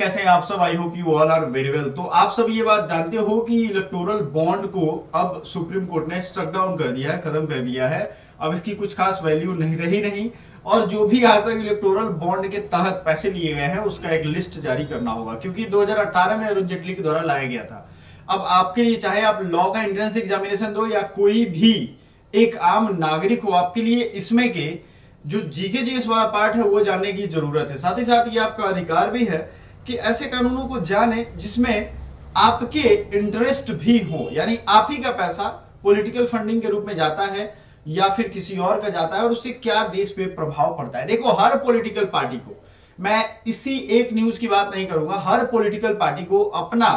कैसे हैं आप सब। I hope you all are very well. तो आप सब ये बात जानते हो कि इलेक्टोरल बॉन्ड को अब सुप्रीम कोर्ट ने स्ट्रक डाउन कर दिया है, खत्म कर दिया है। अब इसकी कुछ खास वैल्यू नहीं रही नहीं। और जो भी आज तक इलेक्टोरल बॉन्ड के तहत पैसे लिए गए हैं उसका एक लिस्ट जारी करना होगा, क्योंकि 2018 में अरुण जेटली के द्वारा लाया गया था। अब आपके लिए, चाहे आप लॉ का एंट्रेंस एग्जामिनेशन दो या कोई भी एक आम नागरिक हो, आपके लिए इसमें के जो जीके जीएस वाला पार्ट है वो जानने की जरूरत है। साथ ही साथ ये आपका अधिकार भी है कि ऐसे कानूनों को जाने जिसमें आपके इंटरेस्ट भी हो, यानी आप ही का पैसा पॉलिटिकल फंडिंग के रूप में जाता है या फिर किसी और का जाता है और उससे क्या देश पे प्रभाव पड़ता है। देखो, हर पॉलिटिकल पार्टी को, मैं इसी एक न्यूज की बात नहीं करूंगा, हर पॉलिटिकल पार्टी को अपना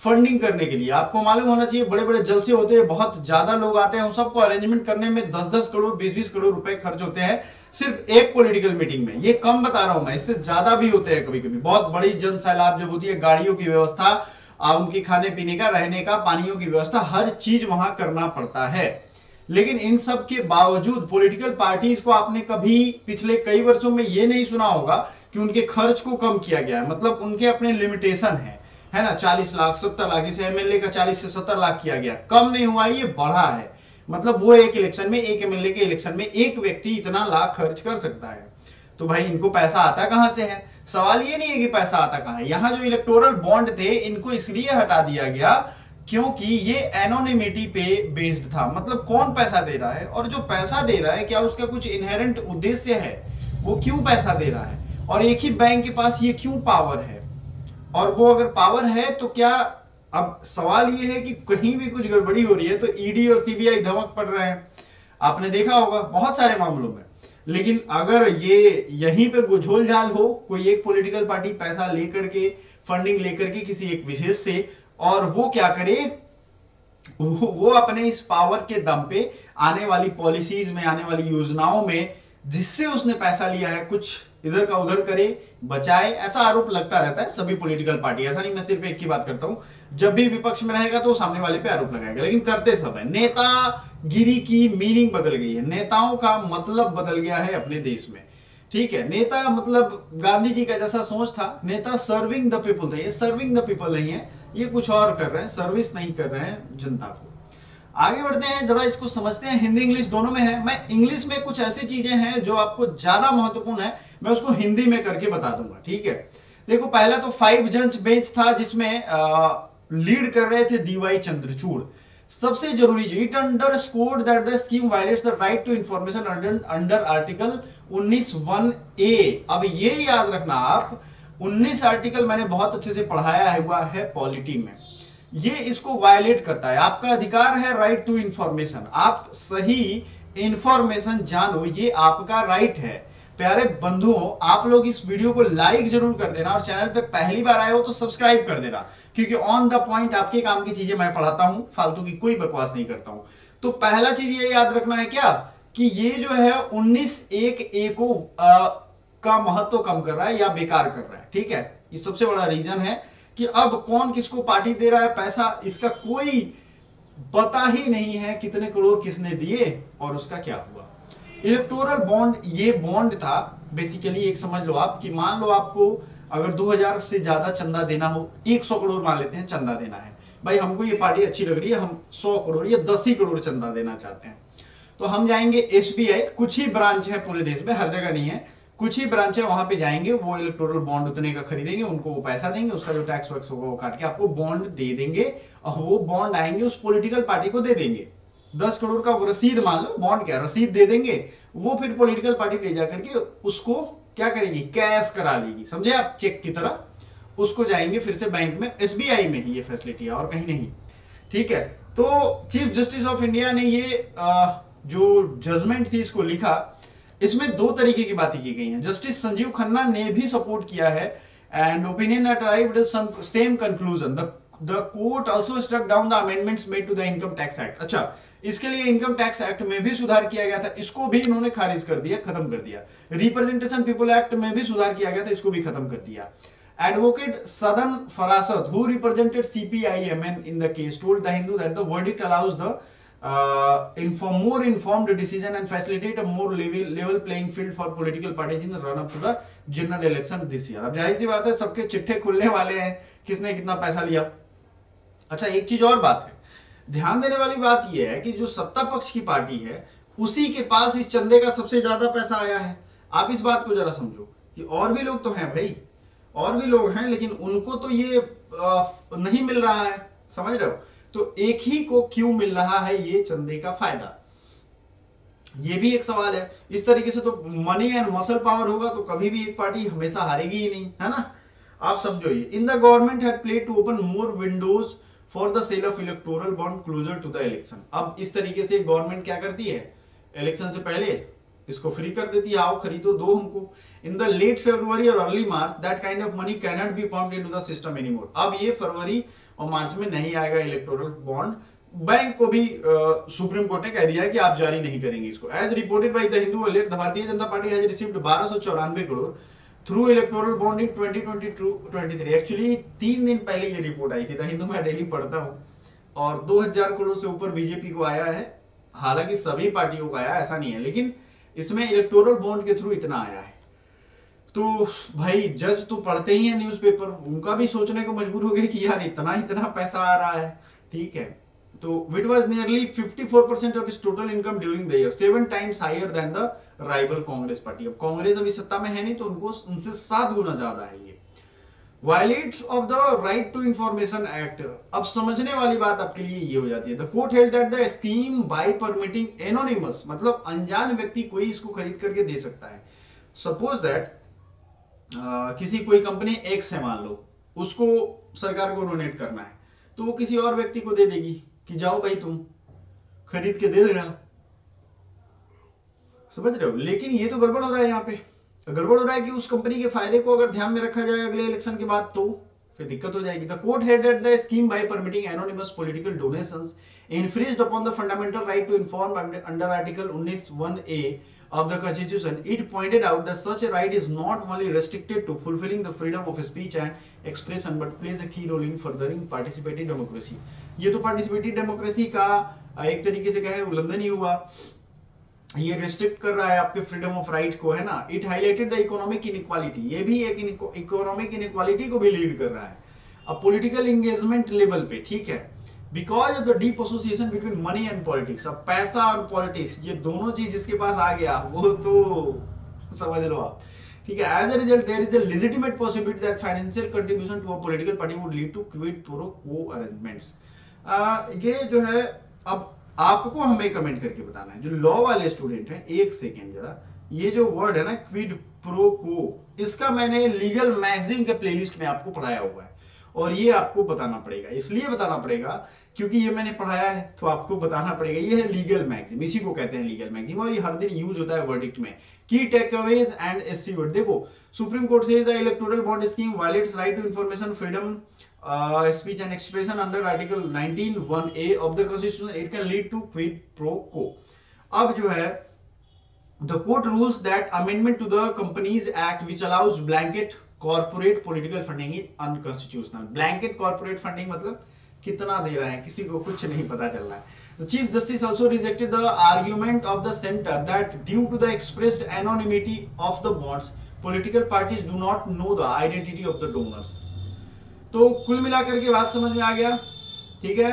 फंडिंग करने के लिए, आपको मालूम होना चाहिए, बड़े बड़े जलसे होते हैं, बहुत ज्यादा लोग आते हैं, उन सबको अरेंजमेंट करने में 10-10 करोड़ 20-20 करोड़ रुपए खर्च होते हैं सिर्फ एक पॉलिटिकल मीटिंग में। ये कम बता रहा हूं मैं, इससे ज्यादा भी होते हैं कभी कभी। बहुत बड़ी जन सैलाब जब होती है, गाड़ियों की व्यवस्था, उनके खाने पीने का, रहने का, पानियों की व्यवस्था, हर चीज वहां करना पड़ता है। लेकिन इन सब के बावजूद पॉलिटिकल पार्टीज को आपने कभी पिछले कई वर्षों में ये नहीं सुना होगा कि उनके खर्च को कम किया गया है। मतलब उनके अपने लिमिटेशन है ना, 40 लाख 70 लाख, जैसे एमएलए का 40 से 70 लाख किया गया, कम नहीं हुआ, ये बढ़ा है। मतलब वो एक इलेक्शन में, एक एमएलए के इलेक्शन में एक व्यक्ति इतना लाख खर्च कर सकता है। तो भाई इनको पैसा आता कहां से है? सवाल ये नहीं है कि पैसा आता कहां है। यहां जो इलेक्टोरल बॉन्ड थे इनको इसलिए हटा दिया गया क्योंकि ये एनोनिमिटी पे बेस्ड था। मतलब कौन पैसा दे रहा है और जो पैसा दे रहा है क्या उसका कुछ इनहेरेंट उद्देश्य है, वो क्यों पैसा दे रहा है, और एक ही बैंक के पास ये क्यों पावर है, और वो अगर पावर है तो क्या। अब सवाल ये है कि कहीं भी कुछ गड़बड़ी हो रही है तो ईडी और सीबीआई धमक पड़ रहे हैं, आपने देखा होगा बहुत सारे मामलों में। लेकिन अगर ये यहीं पे झोल झाल हो, कोई एक पॉलिटिकल पार्टी पैसा लेकर के, फंडिंग लेकर के किसी एक विशेष से, और वो क्या करे, वो अपने इस पावर के दम पे आने वाली पॉलिसीज में, आने वाली योजनाओं में जिससे उसने पैसा लिया है कुछ इधर का उधर करे, बचाए, ऐसा आरोप लगता रहता है सभी पॉलिटिकल पार्टी। ऐसा नहीं मैं सिर्फ एक की बात करता हूं, जब भी विपक्ष में रहेगा तो सामने वाले पे आरोप लगाएगा, लेकिन करते सब है। नेतागिरी की मीनिंग बदल गई है, नेताओं का मतलब बदल गया है अपने देश में। ठीक है, नेता मतलब गांधी जी का जैसा सोच था, नेता सर्विंग द पीपल था, ये सर्विंग द पीपल नहीं है, ये कुछ और कर रहे हैं, सर्विस नहीं कर रहे हैं जनता को। आगे बढ़ते हैं, जरा इसको समझते हैं। हिंदी इंग्लिश दोनों में है। मैं इंग्लिश में कुछ ऐसी चीजें हैं जो आपको ज्यादा महत्वपूर्ण है, मैं उसको हिंदी में करके बता दूंगा, ठीक है। देखो, पहला तो 5 जज बेंच था जिसमें लीड कर रहे थे डीवाई चंद्रचूड़। सबसे जरूरी, it underscored that the scheme violates the right to information under article 19(1)(a)। अब ये याद रखना आप, 19 आर्टिकल मैंने बहुत अच्छे से पढ़ाया हुआ है पॉलिटी में, ये इसको वायलेट करता है। आपका अधिकार है राइट टू इंफॉर्मेशन, आप सही इंफॉर्मेशन जानो, ये आपका राइट है। प्यारे बंधुओं, आप लोग इस वीडियो को लाइक जरूर कर देना और चैनल पे पहली बार आए हो तो सब्सक्राइब कर देना, क्योंकि ऑन द पॉइंट आपके काम की चीजें मैं पढ़ाता हूं, फालतू की कोई बकवास नहीं करता हूं। तो पहला चीज ये याद रखना है क्या, कि ये जो है 19(1)(a) को का महत्व कम कर रहा है या बेकार कर रहा है, ठीक है। ये सबसे बड़ा रीजन है कि अब कौन किसको पार्टी दे रहा है पैसा, इसका कोई पता ही नहीं है, कितने करोड़ किसने दिए और उसका क्या हुआ। इलेक्टोरल बॉन्ड, ये बॉन्ड था बेसिकली, एक समझ लो आप कि मान लो आपको अगर 2000 से ज्यादा चंदा देना हो, 100 करोड़ मान लेते हैं चंदा देना है, भाई हमको ये पार्टी अच्छी लग रही है, हम 100 करोड़ या 10 ही करोड़ चंदा देना चाहते हैं, तो हम जाएंगे एसबीआई, कुछ ही ब्रांच है पूरे देश में, हर जगह नहीं है, कुछ ही ब्रांच है, वहां पे जाएंगे, वो इलेक्टोरल बॉन्ड उतने का खरीदेंगे, उनको वो पैसा देंगे, उसका जो टैक्स वैक्स होगा वो काट के आपको बॉन्ड दे देंगे, और वो बॉन्ड आएंगे उस पॉलिटिकल पार्टी को दे देंगे। 10 करोड़ का वो रसीद, मान लो बॉन्ड क्या रसीद दे देंगे, वो फिर पॉलिटिकल पार्टी ले जाकर के उसको क्या करेगी, कैश करा लेगी, समझे आप, चेक की तरह, उसको जाएंगे फिर से बैंक में। एसबीआई में ही ये फैसिलिटी है और कहीं नहीं, ठीक है। तो चीफ जस्टिस ऑफ इंडिया ने ये जो जजमेंट थी इसको लिखा, इसमें दो तरीके की बातें की गई हैं। जस्टिस संजीव खन्ना ने भी सपोर्ट किया है, and opinion arrived same conclusion, the court also struck down the amendments made to the income tax act. अच्छा, इसके लिए इनकम टैक्स एक्ट में भी सुधार किया गया था, इसको भी इन्होंने खारिज कर दिया, खत्म कर दिया। रिप्रेजेंटेशन पीपल एक्ट में भी सुधार किया गया था, इसको भी खत्म कर दिया। Advocate Sadan Farasat, who represented CPIMN in the case, told The Hindu that the verdict allows the more informed decision and facilitate a more level playing field for political parties in the run up to the general election this year. अब जाहिर सी बात है सबके चिट्ठे खुलने वाले हैं, किसने कितना पैसा लिया। अच्छा एक चीज और बात है, ध्यान देने वाली बात यह है कि जो सत्ता पक्ष की पार्टी है उसी के पास इस चंदे का सबसे ज्यादा पैसा आया है। आप इस बात को जरा समझो कि और भी लोग तो हैं भाई, और भी लोग हैं, लेकिन उनको तो ये नहीं मिल रहा है, समझ रहे हो। तो एक ही को क्यों मिल रहा है ये चंदे का फायदा, ये भी एक सवाल है। इस तरीके से तो मनी एंड मसल पावर होगा तो कभी भी एक पार्टी हमेशा हारेगी ही नहीं, है ना। आप समझो ये, in the government had played to open more windows for the sale of electoral bond closer to the election. अब इस तरीके से गवर्नमेंट क्या करती है, इलेक्शन से पहले इसको फ्री कर देती है, आओ खरीदो दो हमको। इन द लेट फरवरी और early March that kind of money can not be pumped into the system anymore. अब ये फरवरी और मार्च में नहीं आएगा इलेक्टोरल बॉन्ड, बैंक को भी सुप्रीम कोर्ट ने कह दिया है कि आप जारी नहीं करेंगे इसको। As reported by the Hindu alert, Bharatiya Janata Party has received 1294 crore through electoral bond in 2022-23। Actually 3 दिन पहले ये रिपोर्ट आई थी, द हिंदू में डेली पढ़ता हूं, और 2000 करोड़ से ऊपर बीजेपी को आया है। हालांकि सभी पार्टियों को आया ऐसा नहीं है, लेकिन इसमें इलेक्टोरल बॉन्ड के थ्रू इतना आया है। तो भाई जज तो पढ़ते ही है न्यूज़पेपर, उनका भी सोचने को मजबूर हो गए कि यार इतना इतना पैसा आ रहा है, ठीक है। तो it was nearly 54% of its total income during the year, 7 times higher than the rival Congress party. अब कांग्रेस अभी सत्ता में है नहीं तो उनको उनसे 7 गुना ज्यादा है ये। Violates of the right to information act. अब समझने वाली बात आपके लिए ये हो जाती है, the court held that the scheme by permitting anonymous, मतलब अनजान व्यक्ति कोई इसको खरीद करके दे सकता है। सपोज दैट किसी कोई कंपनी एक्स है मान लो, उसको सरकार को डोनेट करना है, तो वो किसी और व्यक्ति को दे देगी कि जाओ भाई तुम खरीद के दे देना, समझ रहे हो। लेकिन ये तो गड़बड़ हो रहा है, यहाँ पे गड़बड़ हो रहा है कि उस कंपनी के फायदे को अगर ध्यान में रखा जाए अगले इलेक्शन के बाद तो फिर दिक्कत हो जाएगी। The court headed the scheme by permitting anonymous political donations infringed upon the fundamental right to inform under article 19(1)(a) of the constitution. It pointed out that such a right is not only restricted to fulfilling the freedom of speech and expression but plays a key role in furthering participative democracy. ये तो participative democracy का एक तरीके से क्या है, उल्लंघन ही हुआ। ये रेस्ट्रिक्ट कर रहा है आपके फ्रीडम ऑफ राइट को, है ना। It highlighted the economic inequality, ये भी एक इकोनॉमिक इनइक्वालिटी को भी लीड कर रहा है अब पॉलिटिकल एंगेजमेंट लेवल पे, ठीक है। Because of the deep association between money and politics. अब पैसा और पॉलिटिक्स ये दोनों चीज जिसके पास आ गया वो तो समझ लो आप, ठीक है। As a result there is a legitimate possibility that financial contribution to a political party would lead to quid pro quo arrangements. ये जो है, अब आपको हमें कमेंट करके बताना है, जो लॉ वाले स्टूडेंट हैं, एक सेकेंड जरा, ये जो वर्ड है ना क्विड प्रो क्वो, इसका मैंने लीगल मैगजीन के प्लेलिस्ट में आपको पढ़ाया हुआ है, और ये आपको बताना पड़ेगा। इसलिए बताना पड़ेगा क्योंकि ये मैंने पढ़ाया है तो आपको बताना पड़ेगा। ये है लीगल मैगजीम, इसी को कहते हैं लीगल मैगजीम, और ये हर दिन यूज होता है वर्डिक्ट में। की टेकअवेज एंड एससी वर्ड देखो, सुप्रीम कोर्ट से the electoral bond scheme violates right to information freedom speech and expression under article 19(1)(a) of the constitution. It can lead to quid pro quo. अब जो है, the court rules that amendment to the companies act which allows blanket corporate political funding is unconstitutional. blanket corporate funding मतलब कितना दे रहा है किसी को कुछ नहीं पता चल रहा है। The Chief Justice also rejected the argument of the center that due to the expressed anonymity of the bonds, political parties do not know the identity of the donors. तो कुल मिलाकर के बात समझ में आ गया, ठीक है।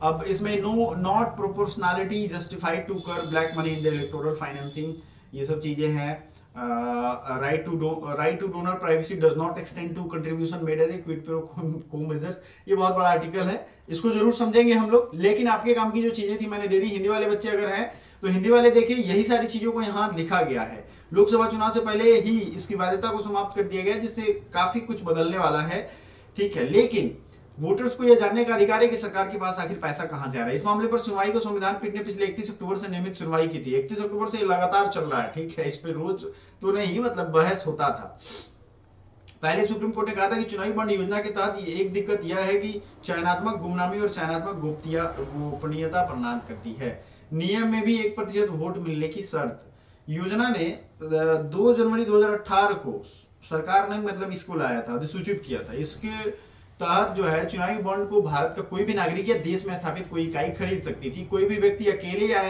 अब इसमें no not proportionality justified to curb black money in the electoral financing, ये सब चीजें हैं। Right to donor privacy does not extend to contribution made as a quid pro quo measures. ये बहुत बड़ा आर्टिकल है, इसको जरूर समझेंगे हम लोग। लेकिन आपके काम की जो चीजें थी मैंने दे दी। हिंदी वाले बच्चे अगर हैं तो हिंदी वाले देखिए, यही सारी चीजों को यहाँ लिखा गया है। लोकसभा चुनाव से पहले ही इसकी वैधता को समाप्त कर दिया गया, जिससे काफी कुछ बदलने वाला है, ठीक है। लेकिन वोटर्स को यह जानने का अधिकार है कि सरकार के पास आखिर पैसा कहां से आ रहा है। इस मामले पर सुनवाई को संविधान पीठ ने पिछले 31 अक्टूबर से नियमित सुनवाई की थी। 31 अक्टूबर से लगातार चल रहा है, ठीक है। इस पे रोज तो नहीं, मतलब बहस होता था। पहले सुप्रीम कोर्ट ने कहा था कि चुनावी बॉन्ड योजना के तहत एक दिक्कत यह है कि चयनात्मक गुमनामी और चयनात्मक गोपनीयता प्रदान करती है। नियम में भी 1% वोट मिलने की शर्त। योजना ने 2 जनवरी 2018 को सरकार ने मतलब इसको लाया था, अधिसूचित किया था। इसके तहत जो है चुनावी बॉन्ड को भारत का कोई भी नागरिक या देश में स्थापित कोई इकाई खरीद सकती थी। कोई भी व्यक्ति अकेले या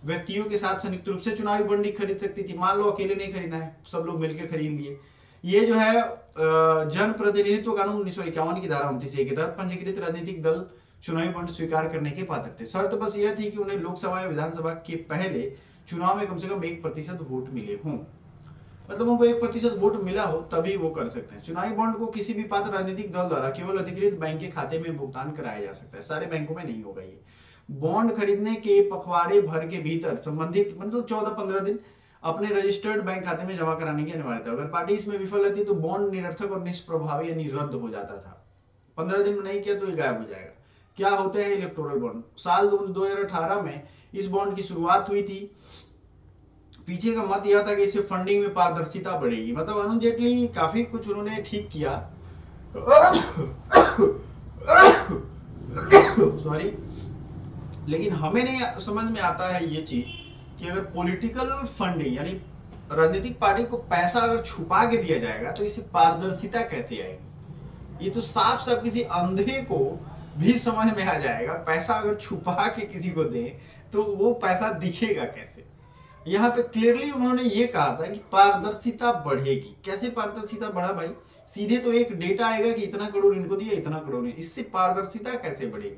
व्यक्तियों के साथ संयुक्त रूप से चुनावी बॉन्ड ही खरीद सकती थी। मान लो अकेले नहीं खरीदना है, सब लोग मिलकर खरीद लिए। ये जो है जन प्रतिनिधित्व कानून 1951 की धारा 29A के तहत पंजीकृत राजनीतिक दल चुनावी बॉन्ड स्वीकार करने के पात्र थे। शर्त बस यह थी कि उन्हें लोकसभा या विधानसभा के पहले चुनाव में कम से कम 1% वोट मिले हों, मतलब उनको 1% वोट मिला हो तभी वो कर सकते हैं। चुनावी बॉन्ड को किसी भी पात्र राजनीतिक दल द्वारा केवल अधिकृत बैंक के खाते में भुगतान कराया जा सकता है, सारे बैंकों में नहीं होगा ये। बॉन्ड खरीदने के पखवाड़े भर के भीतर संबंधित मतलब 14-15 दिन अपने रजिस्टर्ड बैंक खाते में जमा कराने की अनिवार्यता। अगर पार्टी इसमें विफल रहती तो बॉन्ड निरर्थक और निष्प्रभावी यानी रद्द हो जाता था। 15 दिन में नहीं किया तो ये गायब हो जाएगा। क्या होते हैं इलेक्टोरल बॉन्ड? साल 2018 में इस बॉन्ड की शुरुआत हुई थी। पीछे का मत यह था कि इससे फंडिंग में पारदर्शिता बढ़ेगी, मतलब अरुण जेटली काफी कुछ उन्होंने ठीक किया। सॉरी, लेकिन हमें नहीं समझ में आता है ये चीज कि अगर पॉलिटिकल फंडिंग यानी राजनीतिक पार्टी को पैसा अगर छुपा के दिया जाएगा तो इससे पारदर्शिता कैसे आएगी? ये तो साफ साफ किसी अंधे को भी समझ में आ जाएगा। पैसा अगर छुपा के किसी को दे तो वो पैसा दिखेगा कैसे? यहाँ पे क्लियरली उन्होंने ये कहा था कि पारदर्शिता बढ़ेगी। कैसे पारदर्शिता बढ़ा भाई? सीधे तो एक डेटा आएगा कि इतना करोड़ इनको दिया, इतना करोड़, इससे पारदर्शिता कैसे बढ़ेगी?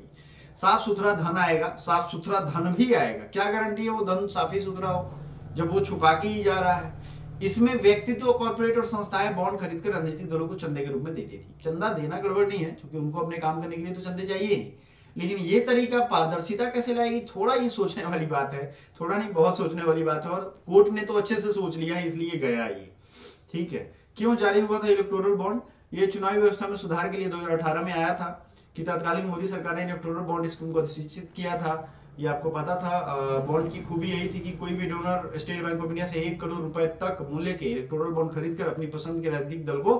साफ सुथरा धन आएगा, साफ सुथरा धन भी आएगा। क्या गारंटी है वो धन साफ ही सुथरा हो जब वो छुपा के ही जा रहा है? इसमें व्यक्तित्व, कॉर्पोरेट और संस्थाएं बॉन्ड खरीदकर राजनीतिक दलों को चंदे के रूप में देती थी। चंदा देना गड़बड़ नहीं है, क्योंकि उनको अपने काम करने के लिए तो चंदे चाहिए ही, लेकिन ये तरीका पारदर्शिता कैसे लाएगी? थोड़ा ये सोचने वाली बात है, थोड़ा नहीं बहुत सोचने वाली बात है। और कोर्ट ने तो अच्छे से सोच लिया है, इसलिए गया ये। ठीक है, क्यों जारी हुआ था इलेक्टोरल बॉन्ड? ये चुनावी व्यवस्था में सुधार के लिए 2018 में आया था कि तत्कालीन मोदी सरकार ने इलेक्टोरल बॉन्ड स्कीम को अधिसूचित किया था। ये आपको पता था। बॉन्ड की खूबी यही थी कि कोई भी donor state bank of India से 1 करोड़ रुपए तक मूल्य के इलेक्टोरल बॉन्ड खरीदकर अपनी पसंद के राजनीतिक दल को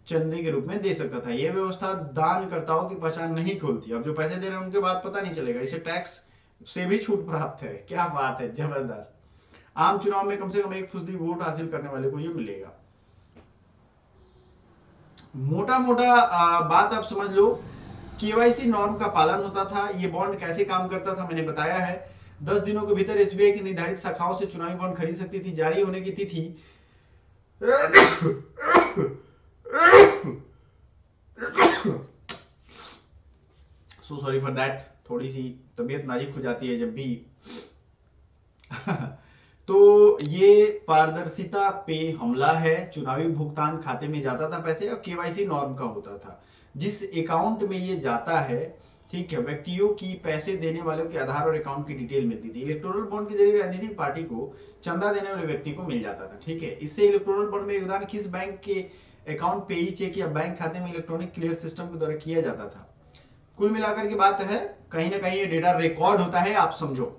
चंदे के रूप में दे सकता था। यह व्यवस्था दानकर्ताओं की पहचान नहीं खोलती। अब जो पैसे दे रहे हैं उनके बाद पता नहीं चलेगा। इसे टैक्स से भी छूट प्राप्त है। क्या बात है, जबरदस्त। आम चुनाव में कम से कम 1% वोट हासिल करने वाले को यह मिलेगा। मोटा मोटा बात आप समझ लो, केवाईसी नॉर्म का पालन होता था। ये बॉन्ड कैसे काम करता था मैंने बताया है। 10 दिनों के भीतर एसबीआई की निर्धारित शाखाओं से चुनावी बॉन्ड खरीद सकती थी। जारी होने की तिथि सो सॉरी फॉर दैट, थोड़ी सी तबीयत नाजुक हो जाती है जब भी तो ये पारदर्शिता पे हमला है। चुनावी भुगतान खाते में जाता था पैसे, और केवाईसी नॉर्म का होता था। जिस अकाउंट में ये जाता है, ठीक है, व्यक्तियों की पैसे देने वालों के आधार और अकाउंट की डिटेल मिलती थी। इलेक्टोरल बॉन्ड के जरिए राजनीतिक पार्टी को चंदा देने वाले व्यक्ति को मिल जाता था। ठीक है, इससे इलेक्टोरल बॉन्ड में योगदान किस बैंक के अकाउंट पे ही चेक या बैंक खाते में इलेक्ट्रॉनिक क्लियर सिस्टम के द्वारा किया जाता था। कुल मिलाकर की बात है, कहीं ना कहीं ये डेटा रिकॉर्ड होता है, आप समझो।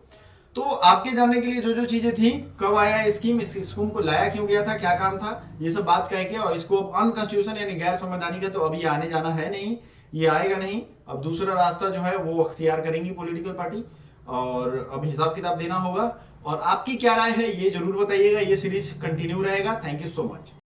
तो आपके जानने के लिए जो जो चीजें थी, कब आया स्कीम, इस स्कीम को लाया क्यों गया था, क्या काम था, ये सब बात कह के, और इसको अनकॉन्स्टिट्यूशन यानी गैर संवैधानिक है तो अब ये आने जाना है नहीं, ये आएगा नहीं। अब दूसरा रास्ता जो है वो अख्तियार करेंगी पॉलिटिकल पार्टी, और अब हिसाब किताब देना होगा। और आपकी क्या राय है ये जरूर बताइएगा। ये सीरीज कंटिन्यू रहेगा। Thank you so much.